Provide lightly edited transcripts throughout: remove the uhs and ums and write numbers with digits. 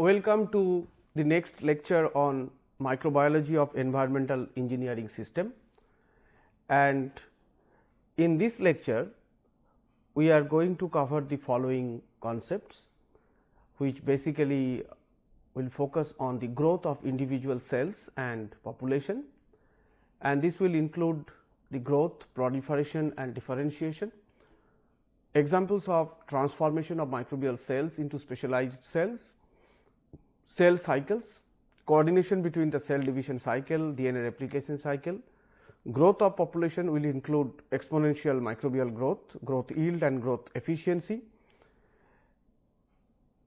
Welcome to the next lecture on microbiology of environmental engineering system, and in this lecture we are going to cover the following concepts, which basically will focus on the growth of individual cells and population, and this will include the growth, proliferation and differentiation, examples of transformation of microbial cells into specialized cells, cell cycles, coordination between the cell division cycle, DNA replication cycle. Growth of population will include exponential microbial growth, growth yield and growth efficiency,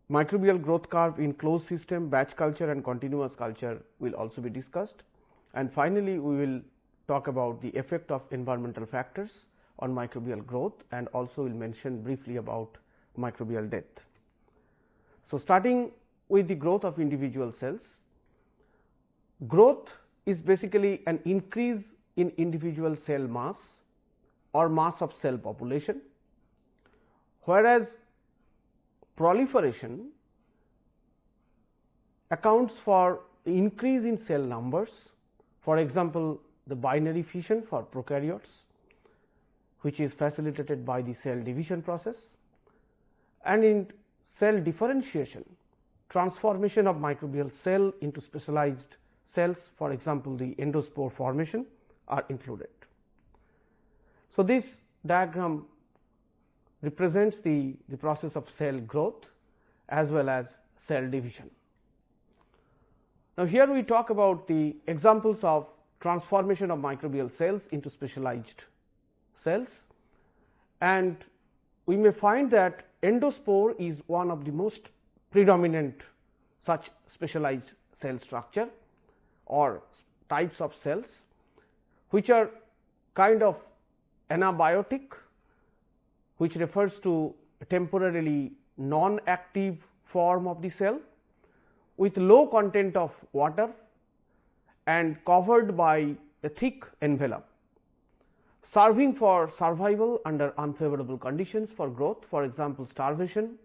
microbial growth curve in closed system, batch culture and continuous culture will also be discussed. And finally, we will talk about the effect of environmental factors on microbial growth, and also will mention briefly about microbial death. So, starting with the growth of individual cells. Growth is basically an increase in individual cell mass or mass of cell population, whereas proliferation accounts for the increase in cell numbers. For example, the binary fission for prokaryotes, which is facilitated by the cell division process, and in cell differentiation, transformation of microbial cell into specialized cells, for example, the endospore formation are included. So, this diagram represents the process of cell growth as well as cell division. Now, here we talk about the examples of transformation of microbial cells into specialized cells, and we may find that endospore is one of the most predominant such specialized cell structure or types of cells, which are kind of anabiotic, which refers to a temporarily non-active form of the cell with low content of water and covered by a thick envelope, serving for survival under unfavorable conditions for growth, for example, starvation,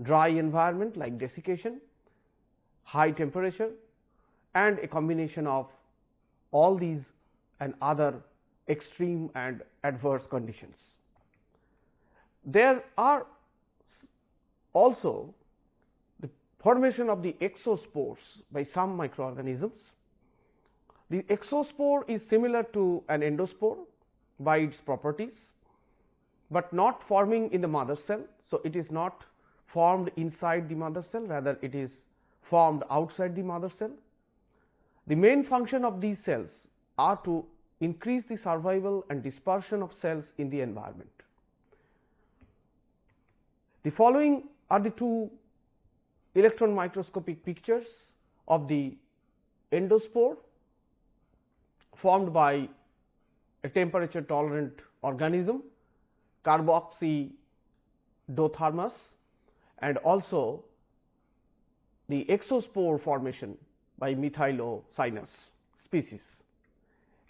dry environment like desiccation, high temperature, and a combination of all these and other extreme and adverse conditions. There are also the formation of the exospores by some microorganisms. The exospore is similar to an endospore by its properties, but not forming in the mother cell. So, it is not formed inside the mother cell, rather it is formed outside the mother cell. The main function of these cells are to increase the survival and dispersion of cells in the environment. The following are the two electron microscopic pictures of the endospore formed by a temperature tolerant organism, Carboxydothermus, and also the exospore formation by Methylocynus species.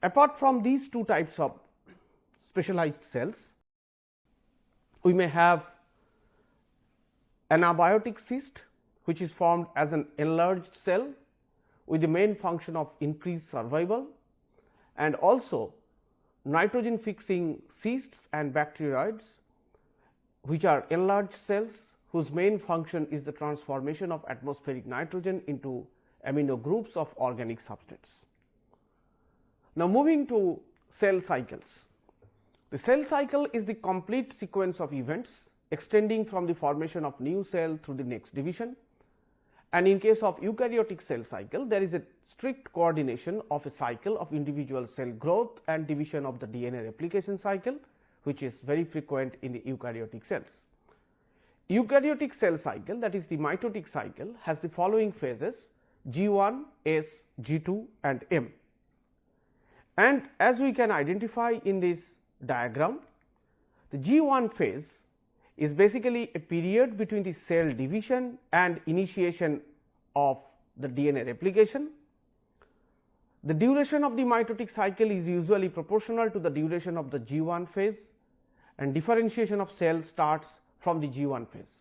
Apart from these two types of specialized cells, we may have anabiotic cyst, which is formed as an enlarged cell with the main function of increased survival, and also nitrogen fixing cysts and bacteroids, which are enlarged cells whose main function is the transformation of atmospheric nitrogen into amino groups of organic substrates. Now, moving to cell cycles. The cell cycle is the complete sequence of events extending from the formation of new cell through the next division, and in case of eukaryotic cell cycle, there is a strict coordination of a cycle of individual cell growth and division of the DNA replication cycle, which is very frequent in the eukaryotic cells. Eukaryotic cell cycle, that is the mitotic cycle, has the following phases G1, S, G2 and M. And as we can identify in this diagram, the G1 phase is basically a period between the cell division and initiation of the DNA replication. The duration of the mitotic cycle is usually proportional to the duration of the G1 phase, and differentiation of cells starts from the G1 phase.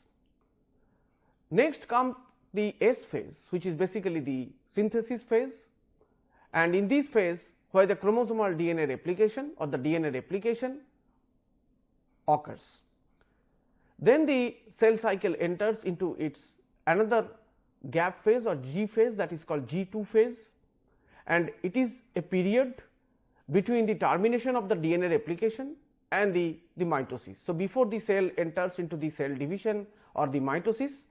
Next come the S phase, which is basically the synthesis phase, and in this phase where the chromosomal DNA replication or the DNA replication occurs. Then the cell cycle enters into its another gap phase or G phase, that is called G2 phase, and it is a period between the termination of the DNA replication and the mitosis. So, before the cell enters into the cell division or the mitosis,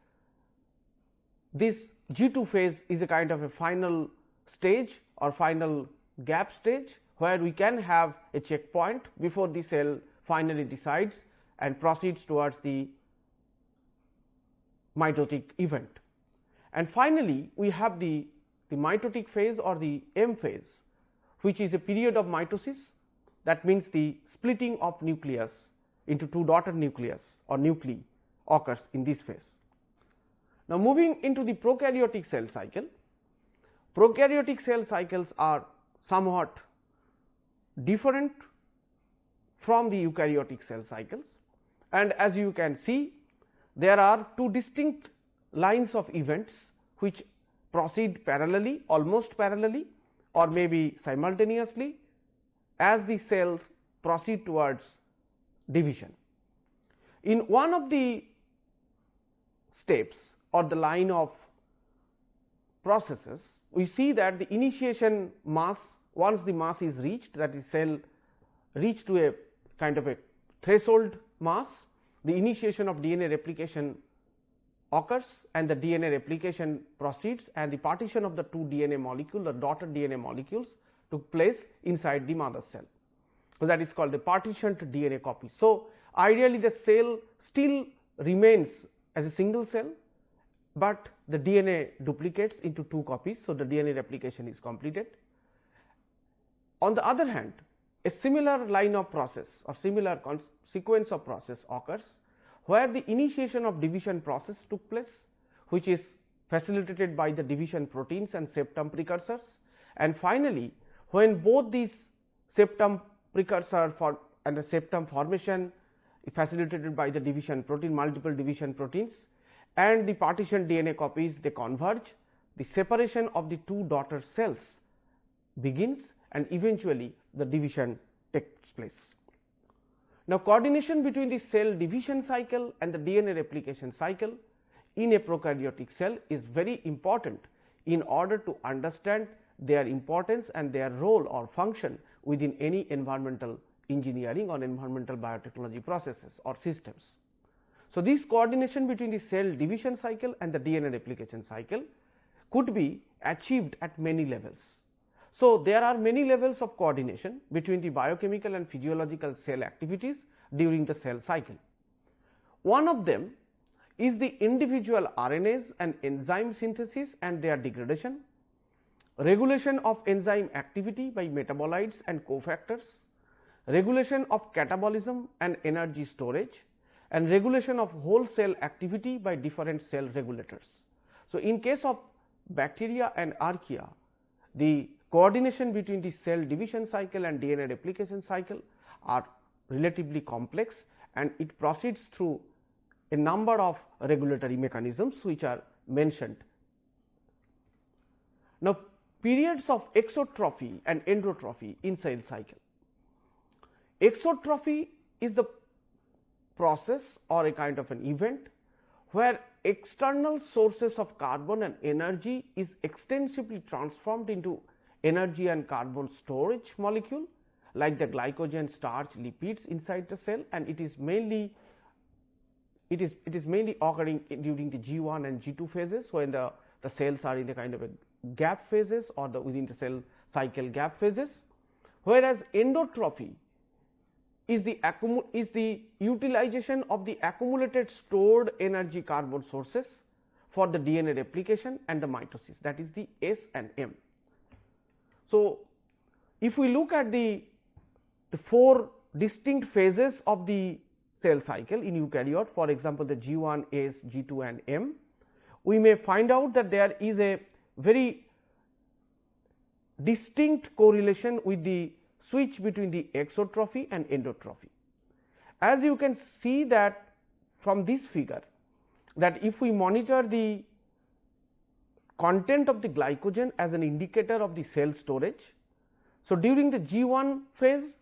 this G2 phase is a kind of a final stage or final gap stage, where we can have a checkpoint before the cell finally decides and proceeds towards the mitotic event. And finally, we have the mitotic phase or the M phase, which is a period of mitosis, that means the splitting of nucleus into two daughter nucleus or nuclei occurs in this phase. Now, moving into the prokaryotic cell cycle. Prokaryotic cell cycles are somewhat different from the eukaryotic cell cycles, and as you can see, there are two distinct lines of events which proceed parallelly, almost parallelly, or maybe simultaneously as the cells proceed towards division. In one of the steps or the line of processes, we see that the initiation mass, once the mass is reached, that is cell reach to a kind of a threshold mass, the initiation of DNA replication occurs and the DNA replication proceeds, and the partition of the two DNA molecule, the daughter DNA molecules, took place inside the mother cell. So, that is called the partitioned DNA copy. So, ideally the cell still remains as a single cell, but the DNA duplicates into two copies. So, the DNA replication is completed. On the other hand, a similar line of process or similar sequence of process occurs, where the initiation of division process took place, which is facilitated by the division proteins and septum precursors, and finally, when both these septum precursor and the septum formation facilitated by the division protein, multiple division proteins, and the partitioned DNA copies, they converge, the separation of the two daughter cells begins, and eventually the division takes place. Now, coordination between the cell division cycle and the DNA replication cycle in a prokaryotic cell is very important in order to understand their importance and their role or function within any environmental engineering or environmental biotechnology processes or systems. So, this coordination between the cell division cycle and the DNA replication cycle could be achieved at many levels. So, there are many levels of coordination between the biochemical and physiological cell activities during the cell cycle. One of them is the individual RNAs and enzyme synthesis and their degradation, regulation of enzyme activity by metabolites and cofactors, regulation of catabolism and energy storage, and regulation of whole cell activity by different cell regulators. So, in case of bacteria and archaea, the coordination between the cell division cycle and DNA replication cycle are relatively complex, and it proceeds through a number of regulatory mechanisms which are mentioned. Now, periods of exotrophy and endotrophy in cell cycle. Exotrophy is the process or a kind of an event where external sources of carbon and energy is extensively transformed into energy and carbon storage molecule like the glycogen, starch, lipids inside the cell, and it is mainly occurring during the G1 and G2 phases, when the cells are in the kind of a gap phases or the within the cell cycle gap phases, whereas endotrophy is the utilization of the accumulated stored energy carbon sources for the DNA replication and the mitosis, that is the S and M. So, if we look at the four distinct phases of the cell cycle in eukaryote, for example, the G1, S, G2 and M, we may find out that there is a very distinct correlation with the switch between the exotrophy and endotrophy. As you can see that from this figure, that if we monitor the content of the glycogen as an indicator of the cell storage. So, during the G1 phase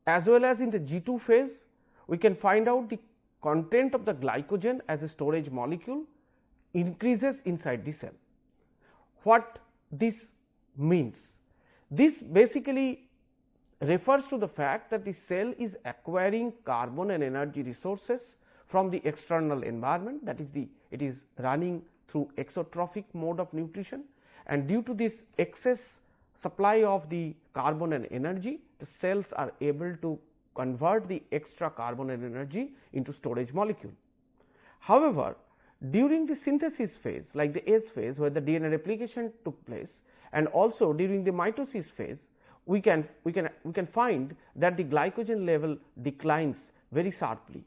as well as in the G2 phase, we can find out the content of the glycogen as a storage molecule increases inside the cell. What this means? This basically refers to the fact that the cell is acquiring carbon and energy resources from the external environment, that is it is running through exotrophic mode of nutrition, and due to this excess supply of the carbon and energy, the cells are able to convert the extra carbon and energy into storage molecule. However, during the synthesis phase, like the S phase where the DNA replication took place, and also during the mitosis phase, we can find that the glycogen level declines very sharply.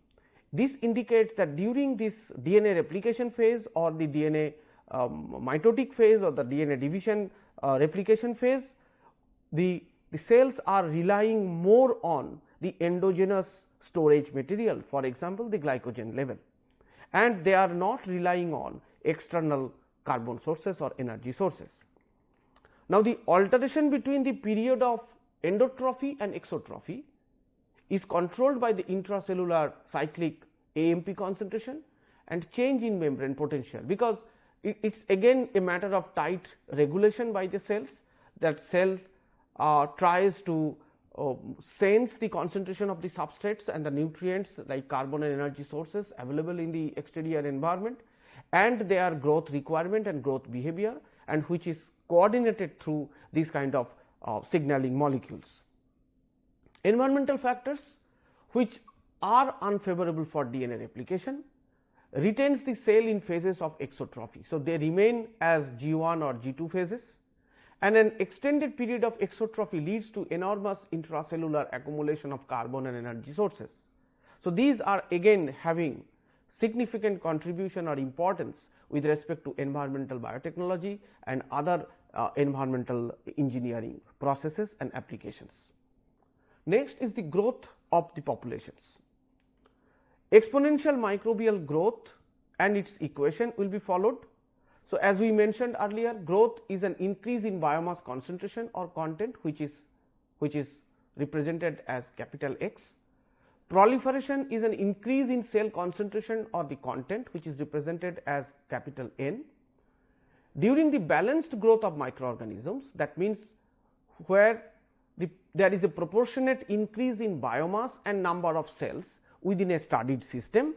This indicates that during this DNA replication phase or the DNA mitotic phase or the DNA division replication phase, the cells are relying more on the endogenous storage material, for example, the glycogen level, and they are not relying on external carbon sources or energy sources. Now, the alteration between the period of endotrophy and exotrophy is controlled by the intracellular cyclic AMP concentration and change in membrane potential, because it is again a matter of tight regulation by the cells, that cell tries to sense the concentration of the substrates and the nutrients like carbon and energy sources available in the exterior environment, and their growth requirement and growth behavior, and which is coordinated through these kind of signaling molecules. Environmental factors which are unfavorable for DNA replication retains the cell in phases of exotrophy. So, they remain as G1 or G2 phases, and an extended period of exotrophy leads to enormous intracellular accumulation of carbon and energy sources. So, these are again having significant contribution or importance with respect to environmental biotechnology and other environmental engineering processes and applications. Next is the growth of the populations. Exponential microbial growth and its equation will be followed. So, as we mentioned earlier, growth is an increase in biomass concentration or content, which is represented as capital X. Proliferation is an increase in cell concentration or the content, which is represented as capital N. During the balanced growth of microorganisms, that means where there is a proportionate increase in biomass and number of cells within a studied system,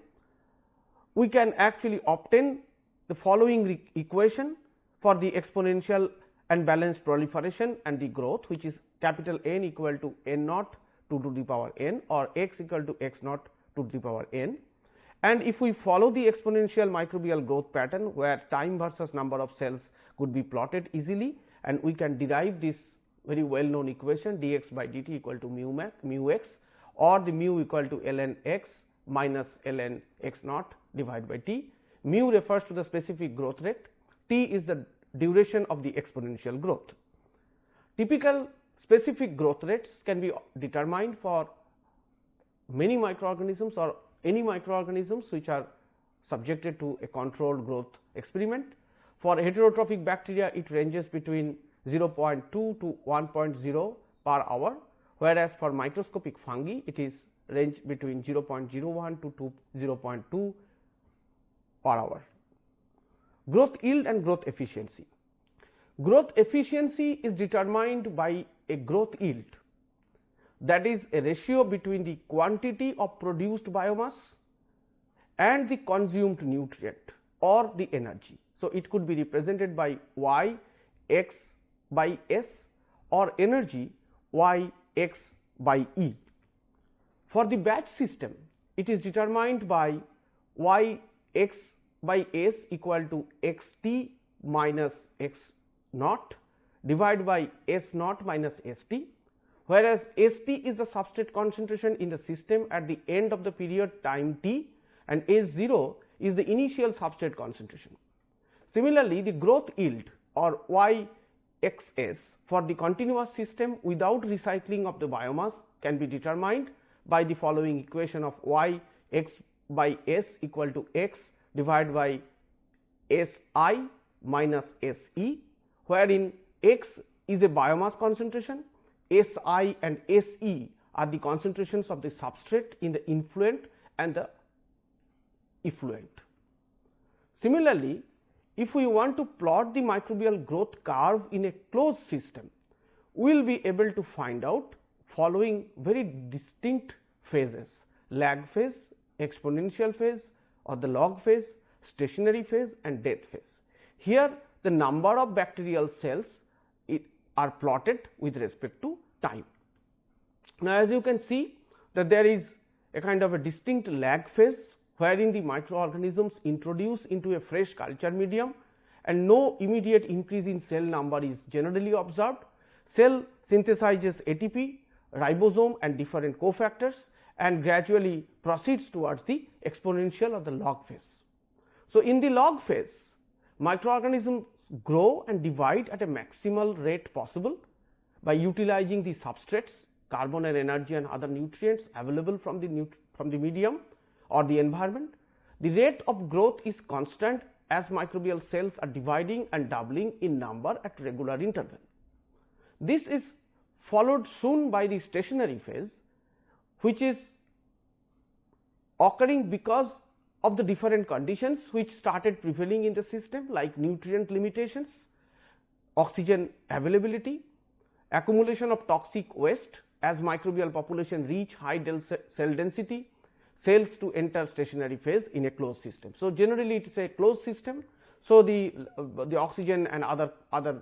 we can actually obtain the following equation for the exponential and balanced proliferation and the growth, which is capital N equal to N naught 2 to the power n, or x equal to x naught 2 to the power n. And if we follow the exponential microbial growth pattern, where time versus number of cells could be plotted easily, and we can derive this very well known equation dx by dt equal to mu x, or the mu equal to ln x minus ln x naught divided by t. Mu refers to the specific growth rate, t is the duration of the exponential growth. Typical specific growth rates can be determined for many microorganisms or any microorganisms which are subjected to a controlled growth experiment. For heterotrophic bacteria, it ranges between 0.2 to 1.0 per hour, whereas for microscopic fungi it is range between 0.01 to 0.2 per hour. Growth yield and growth efficiency. Growth efficiency is determined by a growth yield, that is a ratio between the quantity of produced biomass and the consumed nutrient or the energy. So, it could be represented by y x by s or energy y x by E. For the batch system, it is determined by y x by s equal to x t minus x naught divided by s naught minus s t, whereas s t is the substrate concentration in the system at the end of the period time t, and s 0 is the initial substrate concentration. Similarly, the growth yield or y x s for the continuous system without recycling of the biomass can be determined by the following equation of y x by s equal to x divided by s I minus SE, wherein X is a biomass concentration, Si and Se are the concentrations of the substrate in the influent and the effluent. Similarly, if we want to plot the microbial growth curve in a closed system, we will be able to find out following very distinct phases: lag phase, exponential phase or the log phase, stationary phase and death phase. Here the number of bacterial cells are plotted with respect to time. Now, as you can see that there is a kind of a distinct lag phase, wherein the microorganisms introduce into a fresh culture medium and no immediate increase in cell number is generally observed. Cell synthesizes ATP, ribosome and different cofactors and gradually proceeds towards the exponential or the log phase. So, in the log phase, microorganisms grow and divide at a maximal rate possible by utilizing the substrates, carbon and energy and other nutrients available from the medium or the environment. The rate of growth is constant as microbial cells are dividing and doubling in number at regular interval. This is followed soon by the stationary phase, which is occurring because of the different conditions which started prevailing in the system, like nutrient limitations, oxygen availability, accumulation of toxic waste as microbial population reach high cell density, cells to enter stationary phase in a closed system. So, generally it is a closed system. So, the oxygen and other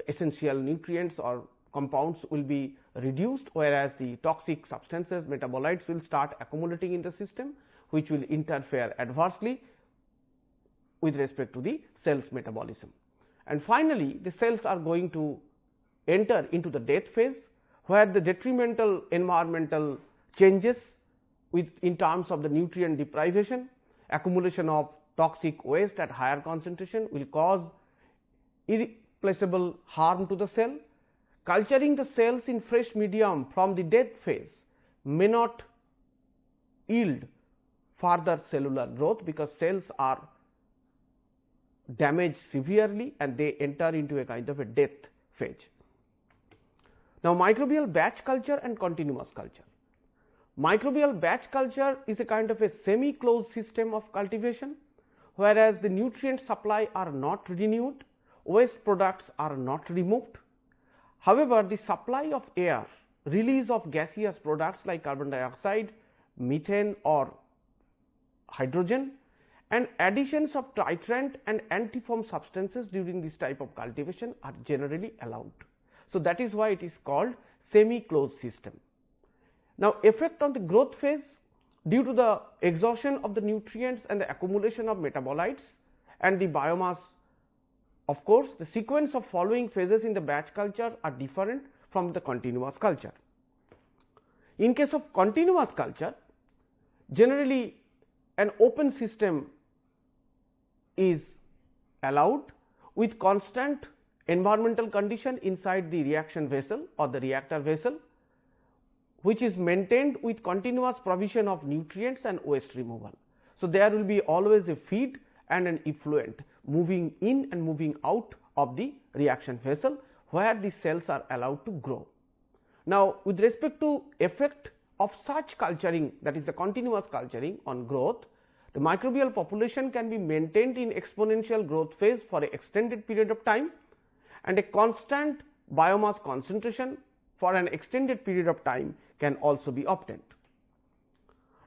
essential nutrients or compounds will be reduced, whereas the toxic substances, metabolites will start accumulating in the system, which will interfere adversely with respect to the cell's metabolism. And finally, the cells are going to enter into the death phase, where the detrimental environmental changes in terms of the nutrient deprivation, accumulation of toxic waste at higher concentration will cause irreplaceable harm to the cell. Culturing the cells in fresh medium from the death phase may not yield further cellular growth, because cells are damaged severely and they enter into a kind of a death phase. Now, microbial batch culture and continuous culture. Microbial batch culture is a kind of a semi-closed system of cultivation, whereas the nutrient supply are not renewed, waste products are not removed. However, the supply of air, release of gaseous products like carbon dioxide, methane or hydrogen, and additions of titrant and antifoam substances during this type of cultivation are generally allowed. So, that is why it is called semi-closed system. Now, effect on the growth phase due to the exhaustion of the nutrients and the accumulation of metabolites and the biomass. Of course, the sequence of following phases in the batch culture are different from the continuous culture. In case of continuous culture, generally an open system is allowed with constant environmental condition inside the reaction vessel or the reactor vessel, which is maintained with continuous provision of nutrients and waste removal. So, there will be always a feed and an effluent moving in and moving out of the reaction vessel, where the cells are allowed to grow. Now, with respect to effect of such culturing, that is the continuous culturing on growth, the microbial population can be maintained in exponential growth phase for an extended period of time, and a constant biomass concentration for an extended period of time can also be obtained.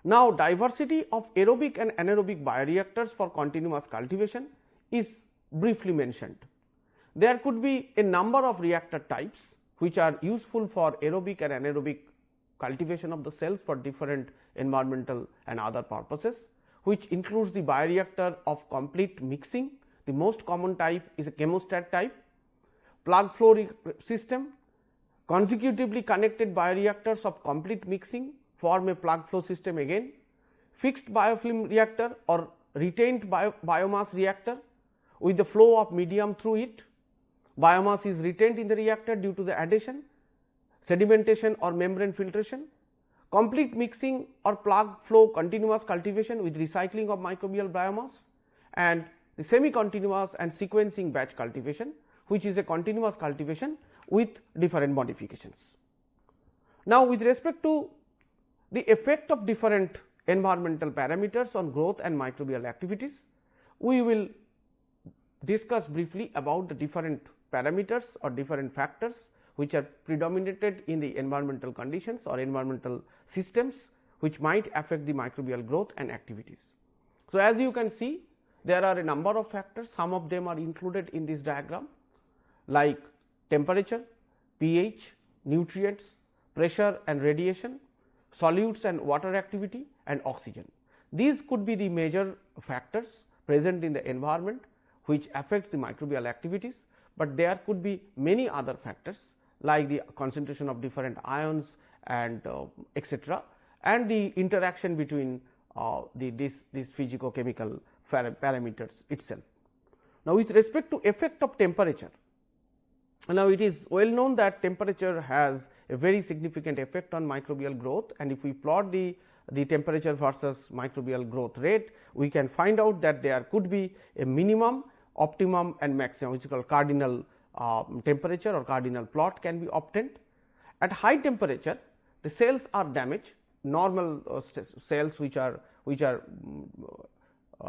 Now, diversity of aerobic and anaerobic bioreactors for continuous cultivation is briefly mentioned. There could be a number of reactor types which are useful for aerobic and anaerobic cultivation of the cells for different environmental and other purposes, which includes the bioreactor of complete mixing. The most common type is a chemostat type, plug flow system. Consecutively connected bioreactors of complete mixing form a plug flow system again. Fixed biofilm reactor or retained biomass reactor with the flow of medium through it. Biomass is retained in the reactor due to the addition, sedimentation or membrane filtration. Complete mixing or plug flow continuous cultivation with recycling of microbial biomass, and the semi-continuous and sequencing batch cultivation, which is a continuous cultivation with different modifications. Now, with respect to the effect of different environmental parameters on growth and microbial activities, we will discuss briefly about the different parameters or different factors which are predominated in the environmental conditions or environmental systems which might affect the microbial growth and activities. So, as you can see, there are a number of factors, some of them are included in this diagram like temperature, pH, nutrients, pressure and radiation, solutes and water activity and oxygen. These could be the major factors present in the environment which affects the microbial activities, but there could be many other factors like the concentration of different ions and etc., and the interaction between these physicochemical parameters itself. Now, with respect to effect of temperature, now it is well known that temperature has a very significant effect on microbial growth, and if we plot the temperature versus microbial growth rate, we can find out that there could be a minimum, optimum and maximum, which is called cardinal temperature or cardinal plot can be obtained. At high temperature, the cells are damaged. Normal cells which are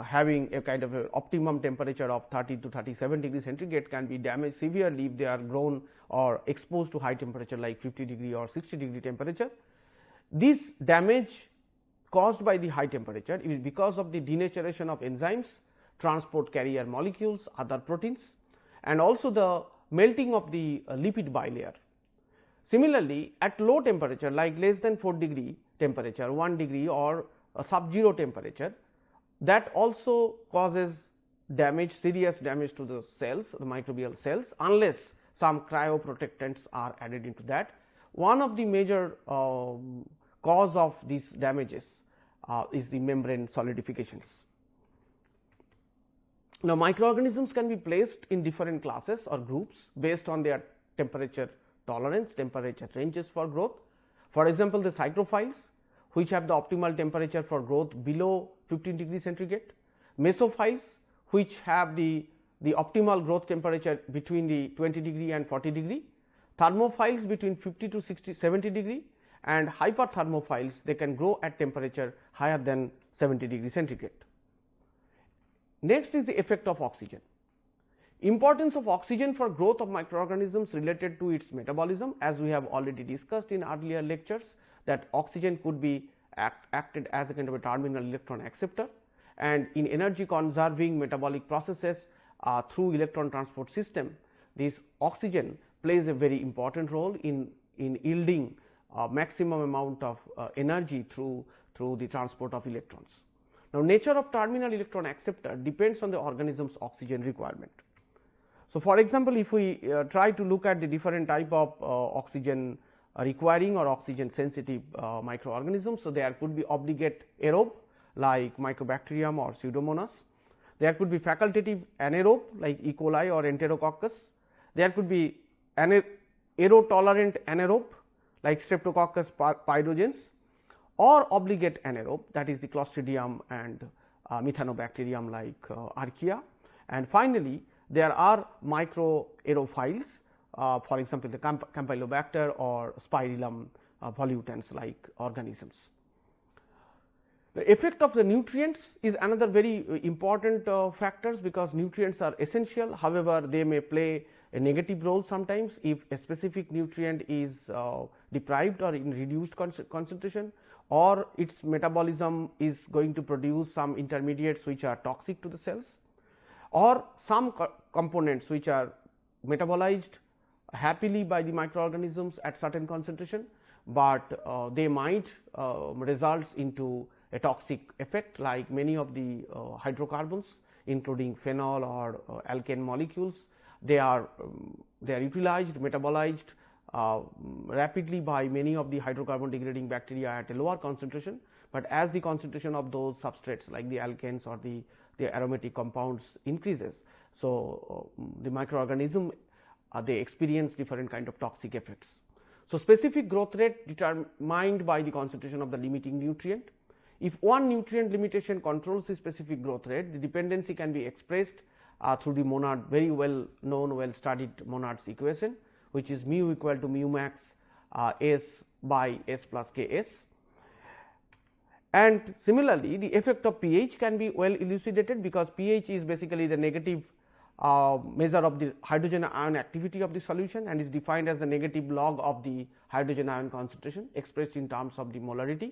having a kind of a optimum temperature of 30 to 37 degrees centigrade can be damaged severely if they are grown or exposed to high temperature like 50 degree or 60 degree temperature. This damage caused by the high temperature is because of the denaturation of enzymes, transport carrier molecules, other proteins, and also the melting of the lipid bilayer. Similarly, at low temperature like less than 4 degree temperature, 1 degree or a sub-zero temperature, that also causes damage, serious damage to the cells, the microbial cells, unless some cryoprotectants are added into that. One of the major cause of these damages is the membrane solidifications. Now, microorganisms can be placed in different classes or groups based on their temperature tolerance, temperature ranges for growth. For example, the cycrophiles, which have the optimal temperature for growth below 15 degree centigrade, mesophiles, which have the optimal growth temperature between the 20 degree and 40 degree, thermophiles between 50 to 70 degree, and hyperthermophiles, they can grow at temperature higher than 70 degree centigrade. Next is the effect of oxygen. Importance of oxygen for growth of microorganisms related to its metabolism, as we have already discussed in earlier lectures, that oxygen could be acted as a kind of a terminal electron acceptor, and in energy conserving metabolic processes through electron transport system, this oxygen plays a very important role in yielding maximum amount of energy through the transport of electrons. Now, nature of terminal electron acceptor depends on the organism's oxygen requirement. So, for example, if we try to look at the different type of oxygen requiring or oxygen sensitive microorganisms, so there could be obligate aerobe like Mycobacterium or Pseudomonas. There could be facultative anaerobe like E. coli or Enterococcus. There could be aerotolerant anaerobe like Streptococcus pyogenes, or obligate anaerobe, that is the Clostridium and Methanobacterium like Archaea. And finally, there are microaerophiles, for example, the Campylobacter or Spirillum volutans like organisms. The effect of the nutrients is another very important factors, because nutrients are essential. However, they may play a negative role sometimes if a specific nutrient is deprived or in reduced concentration, or its metabolism is going to produce some intermediates which are toxic to the cells, or some components which are metabolized happily by the microorganisms at certain concentration, but they might result into a toxic effect, like many of the hydrocarbons including phenol or alkane molecules. They are utilized, metabolized rapidly by many of the hydrocarbon degrading bacteria at a lower concentration, but as the concentration of those substrates like the alkanes or the aromatic compounds increases, so the microorganism they experience different kind of toxic effects. So, specific growth rate determined by the concentration of the limiting nutrient. If one nutrient limitation controls the specific growth rate, the dependency can be expressed through the monad, very well known, well studied monad's equation, which is mu equal to mu max S by S plus K S. And similarly, the effect of pH can be well elucidated, because pH is basically the negative measure of the hydrogen ion activity of the solution, and is defined as the negative log of the hydrogen ion concentration expressed in terms of the molarity.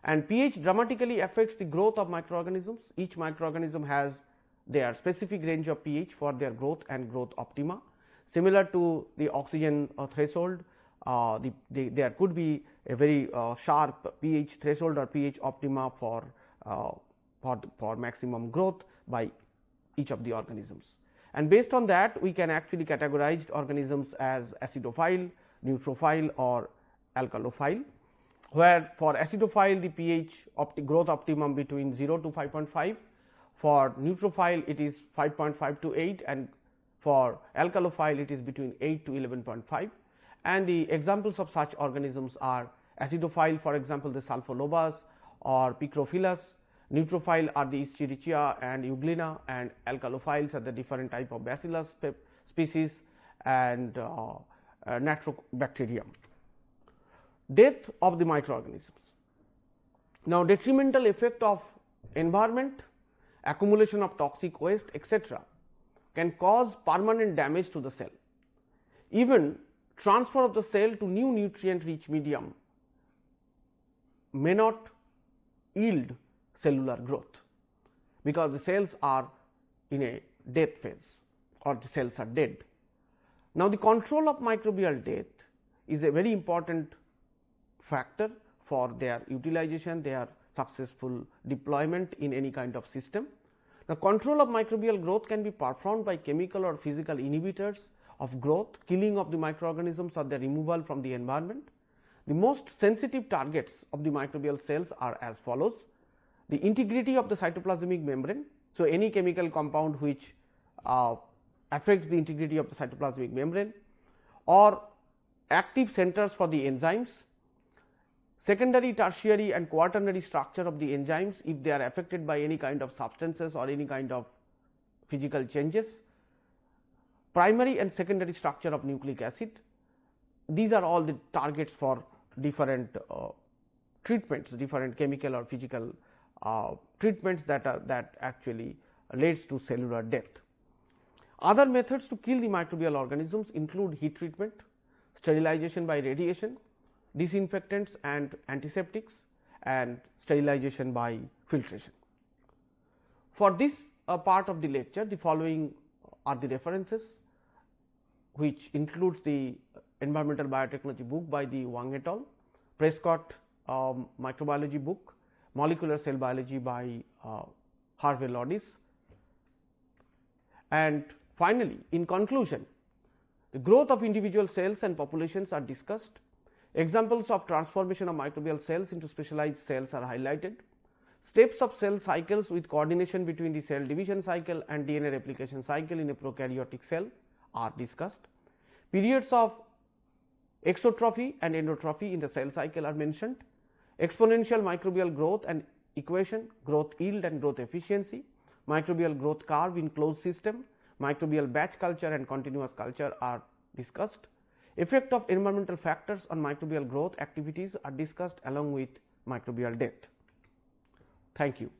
And pH dramatically affects the growth of microorganisms. Each microorganism has their specific range of pH for their growth and growth optima. Similar to the oxygen threshold, there could be a very sharp pH threshold or pH optima for maximum growth by each of the organisms. And based on that, we can actually categorize organisms as acidophile, neutrophile, or alkalophile, where for acidophile the pH growth optimum between 0 to 5.5, for neutrophile it is 5.5 to 8, and for alkalophile it is between 8 to 11.5. And the examples of such organisms are acidophile, for example, the sulfolobas or picrophilus. Neutrophile are the Escherichia and Euglena, and alkalophiles are the different type of Bacillus species and Nitrobacterium. Death of the microorganisms. Now, detrimental effect of environment, accumulation of toxic waste, etc., can cause permanent damage to the cell. Even transfer of the cell to new nutrient rich medium may not yield cellular growth, because the cells are in a death phase, or the cells are dead. Now, the control of microbial death is a very important factor for their utilization, their successful deployment in any kind of system. Now, control of microbial growth can be performed by chemical or physical inhibitors of growth, killing of the microorganisms, or their removal from the environment. The most sensitive targets of the microbial cells are as follows: the integrity of the cytoplasmic membrane. So, any chemical compound which affects the integrity of the cytoplasmic membrane, or active centers for the enzymes, secondary, tertiary and quaternary structure of the enzymes if they are affected by any kind of substances or any kind of physical changes, primary and secondary structure of nucleic acid. These are all the targets for different treatments, different chemical or physical treatments that actually leads to cellular death. Other methods to kill the microbial organisms include heat treatment, sterilization by radiation, disinfectants and antiseptics, and sterilization by filtration. For this part of the lecture, the following are the references, which includes the environmental biotechnology book by the Wang et al., Prescott microbiology book, molecular cell biology by Harvey Lodis. And finally, in conclusion, the growth of individual cells and populations are discussed. Examples of transformation of microbial cells into specialized cells are highlighted. Steps of cell cycles with coordination between the cell division cycle and DNA replication cycle in a prokaryotic cell are discussed. Periods of exotrophy and endotrophy in the cell cycle are mentioned. Exponential microbial growth and equation, growth yield and growth efficiency, microbial growth curve in closed system, microbial batch culture and continuous culture are discussed. Effect of environmental factors on microbial growth activities are discussed along with microbial death. Thank you.